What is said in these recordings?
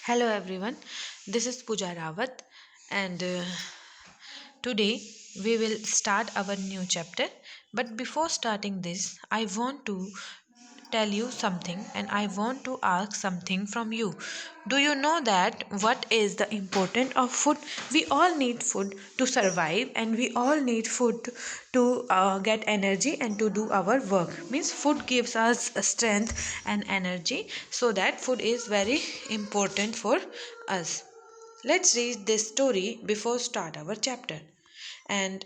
Hello everyone, this is Pooja Rawat, and today we will start our new chapter. But before starting this, I want to tell you something and I want to ask something from you. Do you know that what is the importance of food? We all need food to survive, and we all need food to get energy and to do our work. Means food gives us strength and energy, so that food is very important for us. Let's read this story before start our chapter. And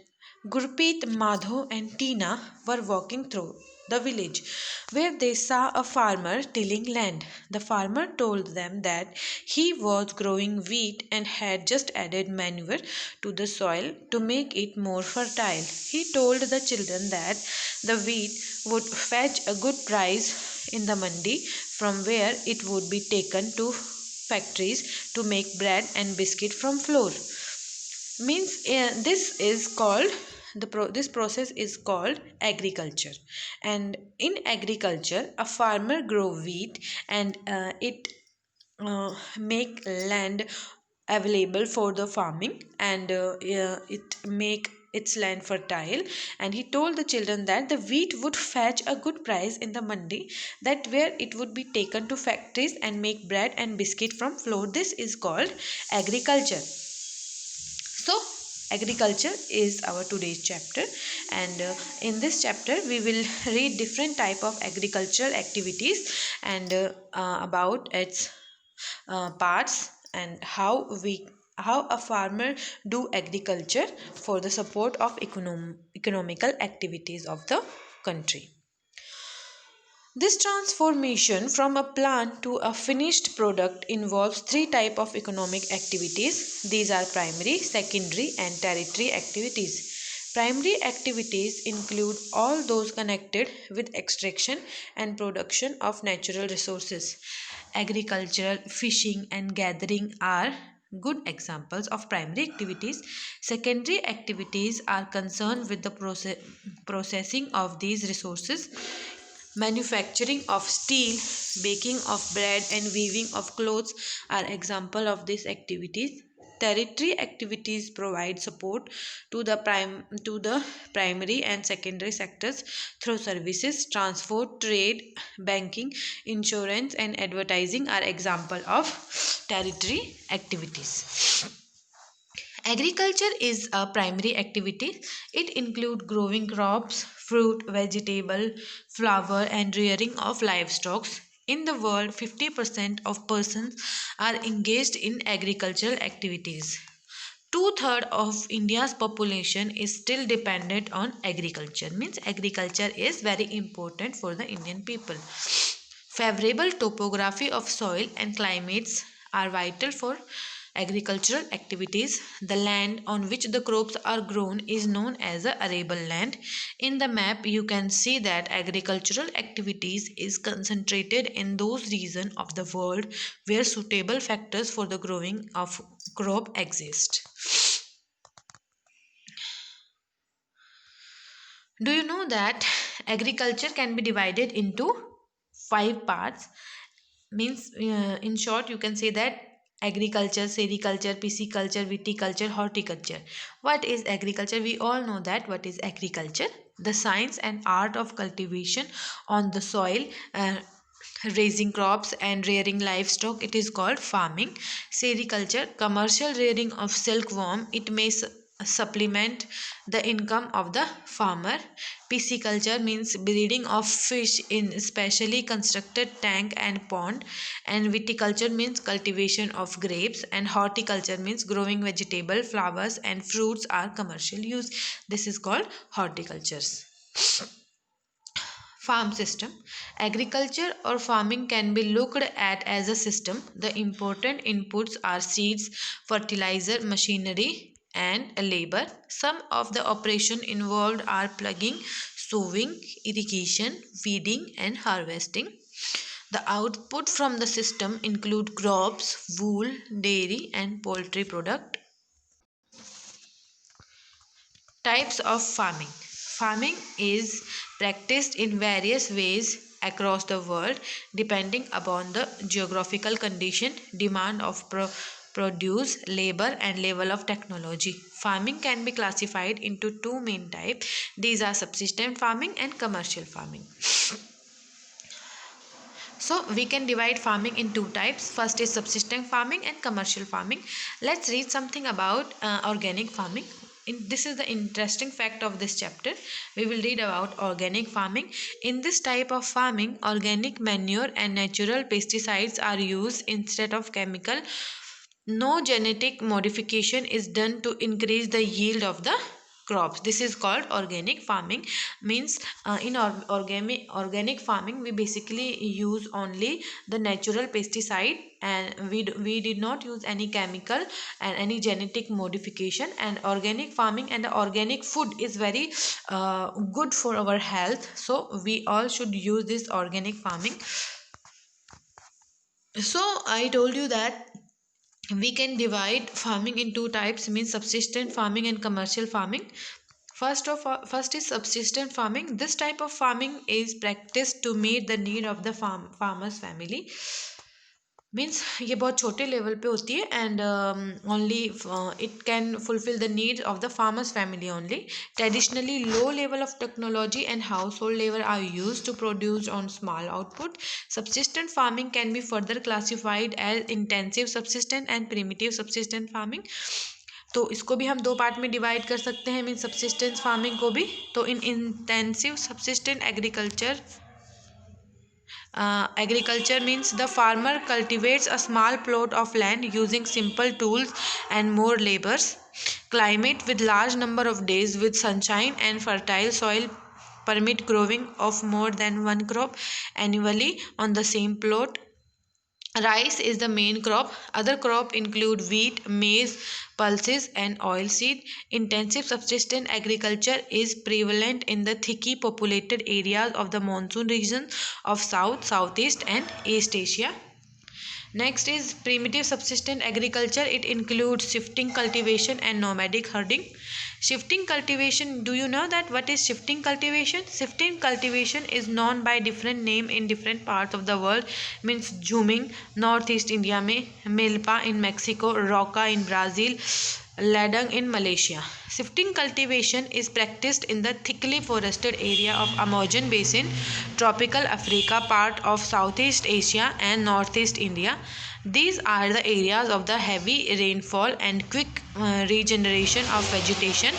Gurpreet, Madho and Tina were walking through the village where they saw a farmer tilling land. The farmer told them that he was growing wheat and had just added manure to the soil to make it more fertile. He told the children that the wheat would fetch a good price in the mandi, from where it would be taken to factories to make bread and biscuit from flour. Means this is called this process is called agriculture. And in agriculture, a farmer grow wheat, and it make land available for the farming, and it make its land fertile. And he told the children that the wheat would fetch a good price in the mandi, that where it would be taken to factories and make bread and biscuit from flour. This is called agriculture. So agriculture is our today's chapter, and in this chapter we will read different type of agricultural activities, and about its parts, and how a farmer do agriculture for the support of economical activities of the country. This transformation from a plant to a finished product involves three types of economic activities. These are primary, secondary, and tertiary activities. Primary activities include all those connected with extraction and production of natural resources. Agriculture, fishing, and gathering are good examples of primary activities. Secondary activities are concerned with the processing of these resources. Manufacturing of steel, baking of bread, and weaving of clothes are examples of these activities. Tertiary activities provide support to the primary and secondary sectors through services. Transport, trade, banking, insurance, and advertising are examples of tertiary activities. Agriculture is a primary activity. It includes growing crops, fruit, vegetable, flower, and rearing of livestock. In the world, 50% of persons are engaged in agricultural activities. Two-thirds of India's population is still dependent on agriculture. Means agriculture is very important for the Indian people. Favorable topography of soil and climates are vital for agricultural activities. The land on which the crops are grown is known as the arable land. In the map, you can see that agricultural activities is concentrated in those regions of the world where suitable factors for the growing of crop exist. Do you know that agriculture can be divided into five parts? Means in short you can say that agriculture, sericulture, pisciculture, viticulture, horticulture. What is agriculture? We all know that what is agriculture: the science and art of cultivation on the soil, raising crops and rearing livestock. It is called farming. Sericulture, commercial rearing of silkworm. It may supplement the income of the farmer. Pisciculture means breeding of fish in specially constructed tank and pond. And viticulture means cultivation of grapes. And horticulture means growing vegetable, flowers, and fruits are commercial use. This is called horticulture. Farm system. Agriculture or farming can be looked at as a system. The important inputs are seeds, fertilizer, machinery, and labor. Some of the operation involved are plugging, sowing, irrigation, weeding, and harvesting. The output from the system include crops, wool, dairy, and poultry product. Types of farming. Farming is practiced in various ways across the world depending upon the geographical condition, demand of produce, labor, and level of technology. Farming can be classified into two main types. These are subsistence farming and commercial farming. So we can divide farming in two types. First is subsistence farming and commercial farming. Let's read something about organic farming. This is the interesting fact of this chapter. We will read about organic farming. In this type of farming, organic manure and natural pesticides are used instead of chemical. No genetic modification is done to increase the yield of the crops. This is called organic farming. Means in organic farming we basically use only the natural pesticide, and we did not use any chemical and any genetic modification. And organic farming and the organic food is very good for our health, so we all should use this organic farming. So I told you that we can divide farming in two types, means subsistence farming and commercial farming. First is subsistence farming. This type of farming is practiced to meet the need of the farmer's family. Means ये बहुत छोटे level पे होती है and only it can fulfil the needs of the farmer's family only. Traditionally low level of technology and household labour are use to produce on small output. Subsistent farming can be further classified as intensive subsistent and primitive subsistent farming. तो इसको भी हम दो part में divide कर सकते हैं, mean subsistence farming को भी. तो इन intensive सब्सिस्टेंट agriculture means the farmer cultivates a small plot of land using simple tools and more labors. Climate with large number of days with sunshine and fertile soil permit growing of more than one crop annually on the same plot. Rice is the main crop. Other crops include wheat, maize, pulses, and oilseed. Intensive subsistence agriculture is prevalent in the thickly populated areas of the monsoon region of South, Southeast, and East Asia. Next is primitive subsistence agriculture. It includes shifting cultivation and nomadic herding. Shifting cultivation, do you know that what is shifting cultivation? Shifting cultivation is known by different name in different parts of the world. Means zooming northeast India में, milpa in Mexico, roca in Brazil, ladang in Malaysia. Shifting cultivation is practiced in the thickly forested area of Amazon basin, tropical Africa, part of Southeast Asia and Northeast India. These are the areas of the heavy rainfall and quick regeneration of vegetation.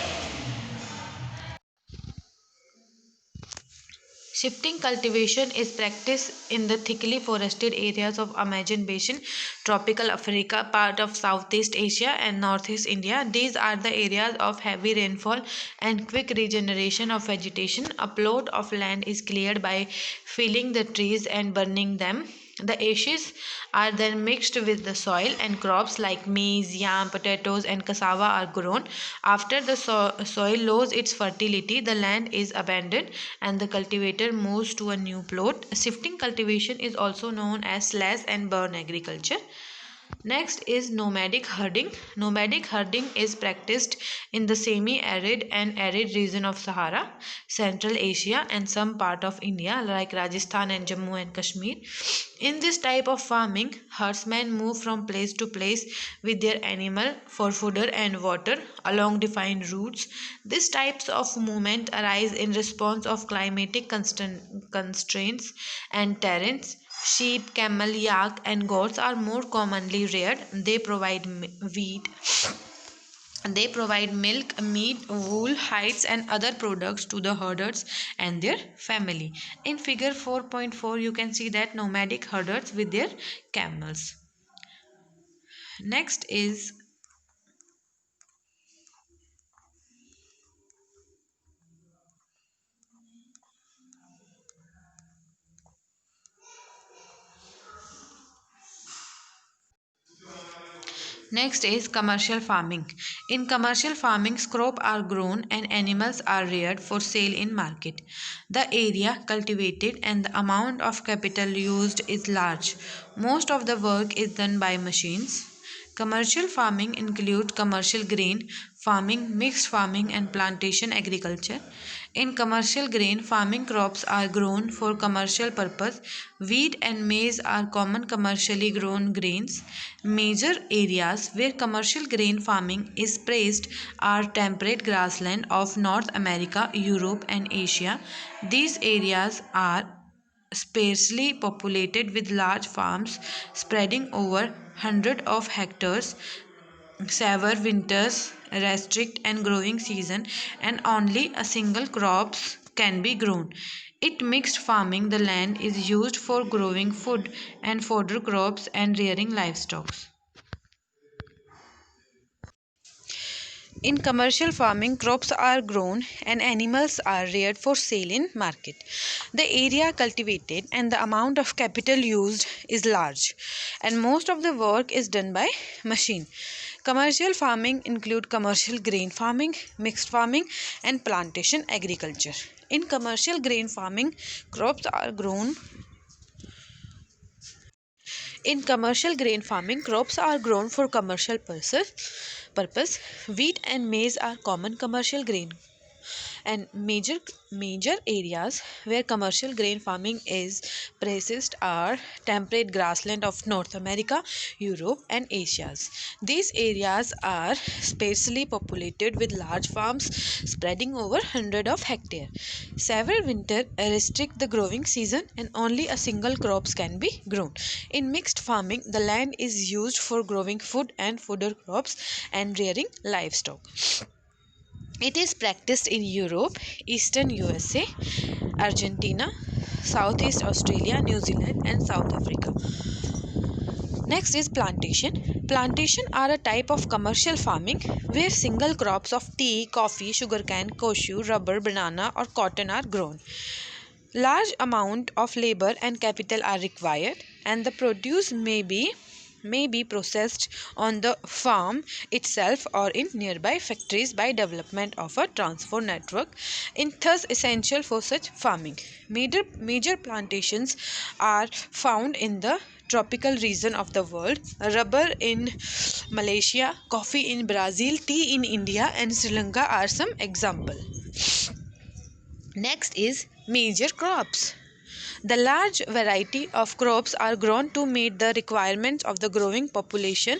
Shifting cultivation is practiced in the thickly forested areas of Amazon basin, tropical Africa, part of Southeast Asia and Northeast India. These are the areas of heavy rainfall and quick regeneration of vegetation. A plot of land is cleared by felling the trees and burning them. The ashes are then mixed with the soil and crops like maize, yam, potatoes and cassava are grown. After the soil loses its fertility, the land is abandoned and the cultivator moves to a new plot. Shifting cultivation is also known as slash and burn agriculture. Next is nomadic herding. Nomadic herding is practiced in the semi-arid and arid region of Sahara, Central Asia and some part of India like Rajasthan and Jammu and Kashmir. In this type of farming, herdsmen move from place to place with their animal for fodder and water along defined routes. These types of movement arise in response of climatic constraints and terrains. Sheep, camel, yak, and goats are more commonly reared. They provide wheat. They provide milk, meat, wool, hides, and other products to the herders and their family. In figure 4.4, you can see that nomadic herders with their camels. Next is Next is commercial farming. In commercial farming, crops are grown and animals are reared for sale in market. The area cultivated and the amount of capital used is large. Most of the work is done by machines. Commercial farming includes commercial grain farming, mixed farming, and plantation agriculture. In commercial grain farming, crops are grown for commercial purpose. Wheat and maize are common commercially grown grains. Major areas where commercial grain farming is praised are temperate grassland of North America, Europe, and Asia. These areas are sparsely populated with large farms spreading over hundreds of hectares. Severe winters restrict and growing season, and only a single crops can be grown. In mixed farming, the land is used for growing food and fodder crops and rearing livestock. In commercial farming, crops are grown and animals are reared for sale in market. The area cultivated and the amount of capital used is large, and most of the work is done by machine. Commercial farming include commercial grain farming, mixed farming, and plantation agriculture. In commercial grain farming, crops are grown In commercial grain farming, crops are grown for commercial purpose. Wheat and maize are common commercial grain, and major areas where commercial grain farming is practiced are temperate grassland of North America, Europe, and Asia. These areas are sparsely populated with large farms spreading over hundreds of hectares. Severe winter restrict the growing season, and only a single crops can be grown. In mixed farming, the land is used for growing food and fodder crops and rearing livestock. It is practiced in Europe, Eastern USA, Argentina, Southeast Australia, New Zealand, and South Africa. Next is plantation. Plantation are a type of commercial farming where single crops of tea, coffee, sugarcane, cashew, rubber, banana, or cotton are grown. Large amount of labor and capital are required, and the produce may be processed on the farm itself or in nearby factories by development of a transport network, in thus essential for such farming. Major plantations are found in the tropical region of the world. Rubber in Malaysia, coffee in Brazil, tea in India, and Sri Lanka are some examples. Next is major crops. The large variety of crops are grown to meet the requirements of the growing population.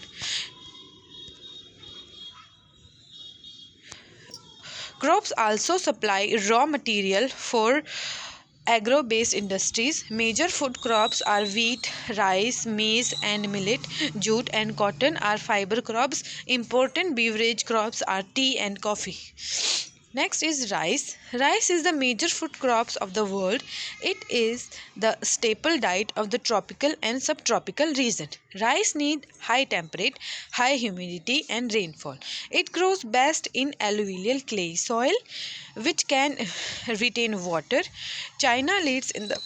Crops also supply raw material for agro-based industries. Major food crops are wheat, rice, maize, and millet. Jute and cotton are fiber crops. Important beverage crops are tea and coffee. Next is rice. Rice is the major food crops of the world. It is the staple diet of the tropical and subtropical region. Rice needs high temperature, high humidity, and rainfall. It grows best in alluvial clay soil, which can retain water. China leads in the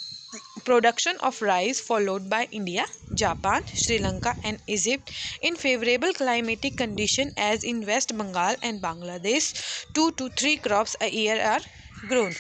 production of rice, followed by India, Japan, Sri Lanka, and Egypt. In favorable climatic conditions as in West Bengal and Bangladesh, 2 to 3 crops a year are grown.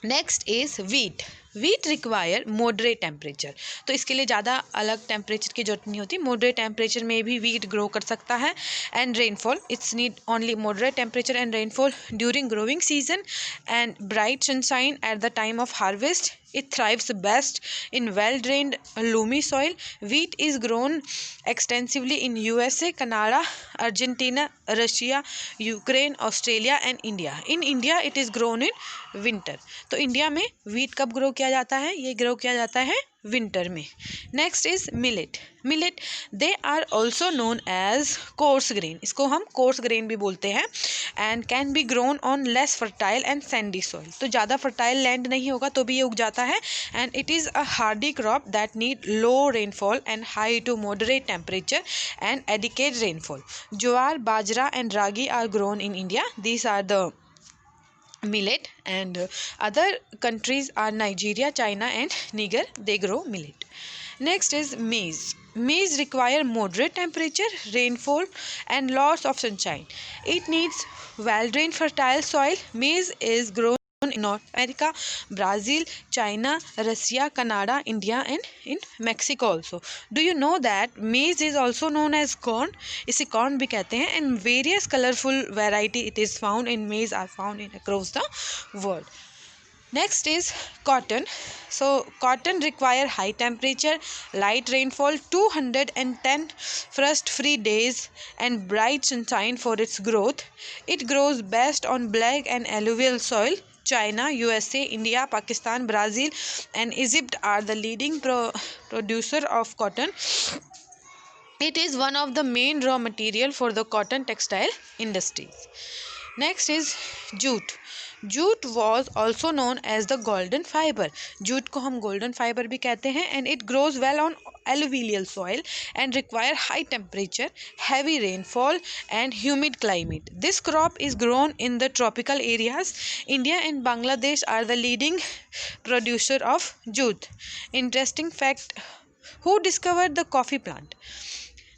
Next is wheat. Wheat require moderate temperature. तो इसके लिए ज़्यादा अलग temperature की जरूरत नहीं होती. Moderate temperature में भी wheat grow कर सकता है. And rainfall, it's need only moderate temperature and rainfall during growing season and bright sunshine at the time of harvest. It thrives best in well-drained loamy soil. Wheat is grown extensively in USA, Canada, Argentina, Russia, Ukraine, Australia, and India. In India, it is grown in winter. तो India में wheat कब grow किया जाता है? ये grow किया जाता है winter में. Next is millet. Millet, they are also known as coarse grain. इसको हम coarse grain भी बोलते हैं, and can be grown on less fertile and sandy soil. तो ज़्यादा fertile land नहीं होगा तो भी ये उग जाता है, and it is a hardy crop that need low rainfall and high to moderate temperature and adequate rainfall. Jowar, bajra, and ragi are grown in India. These are the millet, and other countries are Nigeria, China, and Niger. They grow millet. Next is maize. Maize require moderate temperature, rainfall, and lots of sunshine. It needs well-drained fertile soil. Maize is grown in North America, Brazil, China, Russia, Canada, India, and in Mexico also. Do you know that maize is also known as corn? इसे corn भी कहते हैं, and various colorful variety it is found in maize are found in across the world. Next is cotton. So cotton require high temperature, light rainfall, 210 frost-free days, and bright sunshine for its growth. It grows best on black and alluvial soil. China, USA, India, Pakistan, Brazil, and Egypt are the leading producer of cotton. It is one of the main raw material for the cotton textile industries. Next is jute. Jute was also known as the golden fiber. Jute को हम golden fiber भी कहते हैं, and it grows well on alluvial soil and require high temperature, heavy rainfall, and humid climate. This crop is grown in the tropical areas. India and Bangladesh are the leading producer of jute. Interesting fact: who discovered the coffee plant?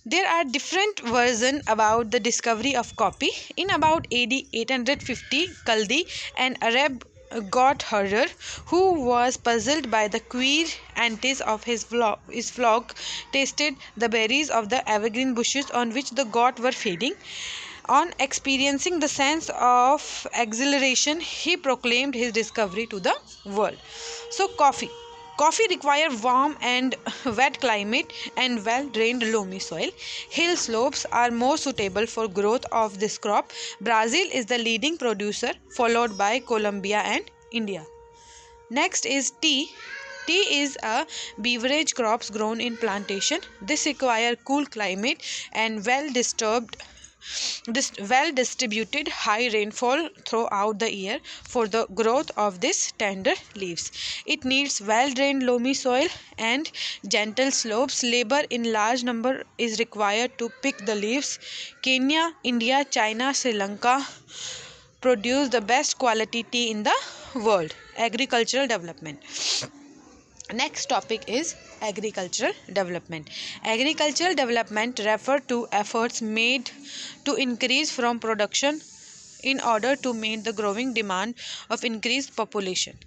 There are different versions about the discovery of coffee. In about AD 850, Kaldi, an Arab goat herder who was puzzled by the queer antics of his flock, tasted the berries of the evergreen bushes on which the goats were feeding. On experiencing the sense of exhilaration, he proclaimed his discovery to the world. So, coffee. Coffee requires warm and wet climate and well-drained loamy soil. Hill slopes are more suitable for growth of this crop. Brazil is the leading producer, followed by Colombia and India. Next is tea. Tea is a beverage crops grown in plantation. This requires cool climate and well distributed high rainfall throughout the year for the growth of this tender leaves. It needs well drained loamy soil and gentle slopes. Labor in large number is required to pick the leaves. Kenya, India, China, Sri Lanka produce the best quality tea in the world. Agricultural development. Next topic is agricultural development. Agricultural development refer to efforts made to increase from production in order to meet the growing demand of increased population.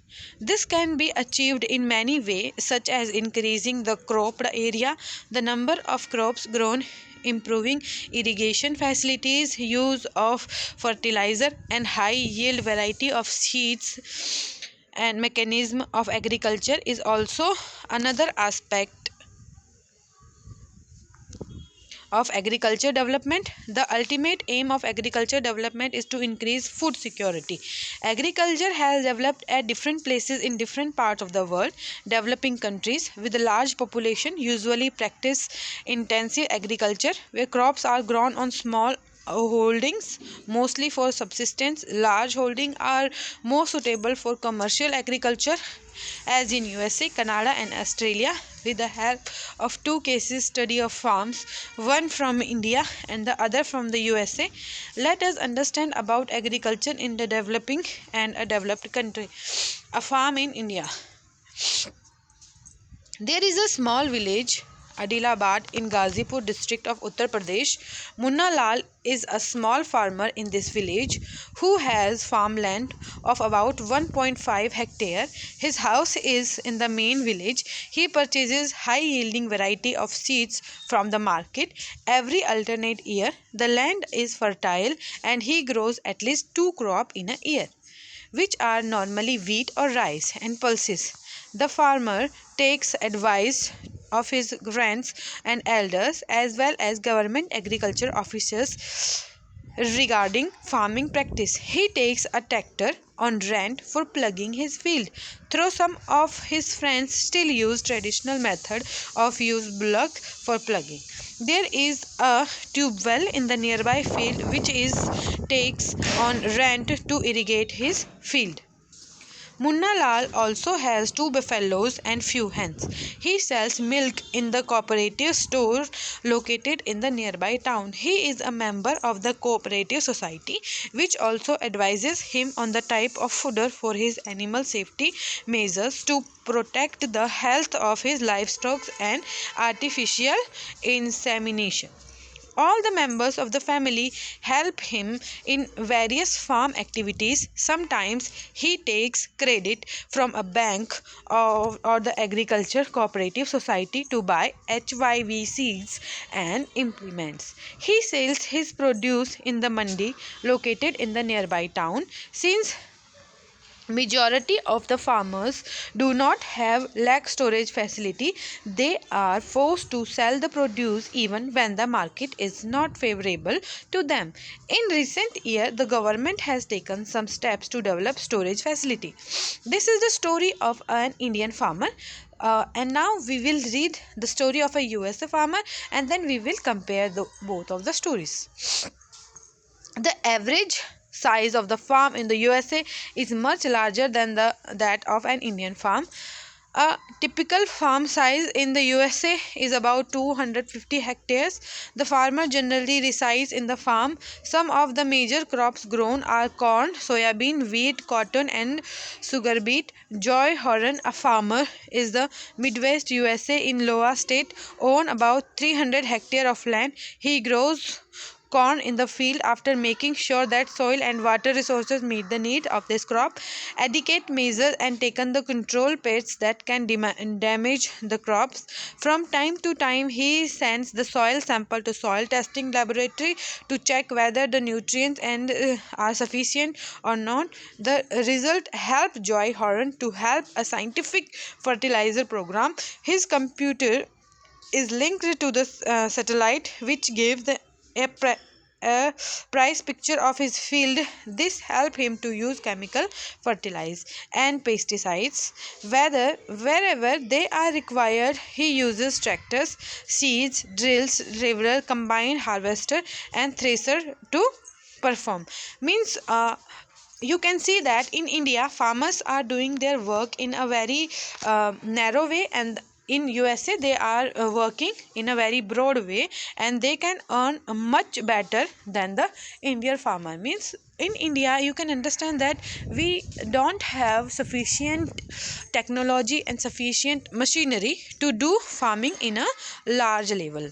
This can be achieved in many ways, such as increasing the cropped area, the number of crops grown, improving irrigation facilities, use of fertilizer, and high yield variety of seeds and mechanism of agriculture is also another aspect of agriculture development. The ultimate aim of agriculture development is to increase food security. Agriculture has developed at different places in different parts of the world. Developing countries with a large population usually practice intensive agriculture, where crops are grown on small holdings mostly for subsistence. Large holdings are more suitable for commercial agriculture, as in USA, Canada, and Australia. With the help of two case study of farms, one from India and the other from the USA, let us understand about agriculture in the developing and a developed country. A farm in India. There is a small village, Adilabad, in Ghazipur district of Uttar Pradesh. Munna Lal is a small farmer in this village who has farmland of about 1.5 hectare. His house is in the main village. He purchases high yielding variety of seeds from the market every alternate year. The land is fertile and he grows at least 2 crops in a year, which are normally wheat or rice and pulses. The farmer takes advice of his grands and elders as well as government agriculture officers regarding farming practice. He takes a tractor on rent for plugging his field, though some of his friends still use traditional method of use bullock for plugging. There is a tube well in the nearby field which is takes on rent to irrigate his field. Munna Lal also has 2 buffaloes and few hens. He sells milk in the cooperative store located in the nearby town. He is a member of the cooperative society, which also advises him on the type of fodder for his animal safety measures to protect the health of his livestock and artificial insemination. All the members of the family help him in various farm activities. Sometimes he takes credit from a bank or the agriculture cooperative society to buy HYV seeds and implements. He sells his produce in the mandi located in the nearby town. Since majority of the farmers do not have lakh storage facility, they are forced to sell the produce even when the market is not favorable to them. In recent year, the government has taken some steps to develop storage facility. This is the story of an Indian farmer. And now we will read the story of a USA farmer, and then we will compare both of the stories. The average size of the farm in the USA is much larger than that of an Indian farm. A typical farm size in the USA is about 250 hectares. The farmer generally resides in the farm. Some of the major crops grown are corn, soybean, wheat, cotton, and sugar beet. Joy Horan, a farmer, is the Midwest USA in Iowa State, own about 300 hectares of land. He grows corn in the field after making sure that soil and water resources meet the need of this crop. Adequate measures and taken the control pests that can damage the crops. From time to time, he sends the soil sample to soil testing laboratory to check whether the nutrients are sufficient or not. The result helped Joy Horan to help a scientific fertilizer program. His computer is linked to the satellite, which gave a price picture of his field. This helped him to use chemical fertilizer and pesticides wherever they are required. He uses tractors, seeds, drills, river, combined harvester, and thresher to perform. Means you can see that in India, farmers are doing their work in a very narrow way, and in USA they are working in a very broad way, and they can earn much better than the Indian farmer. Means in India you can understand that we don't have sufficient technology and sufficient machinery to do farming in a large level.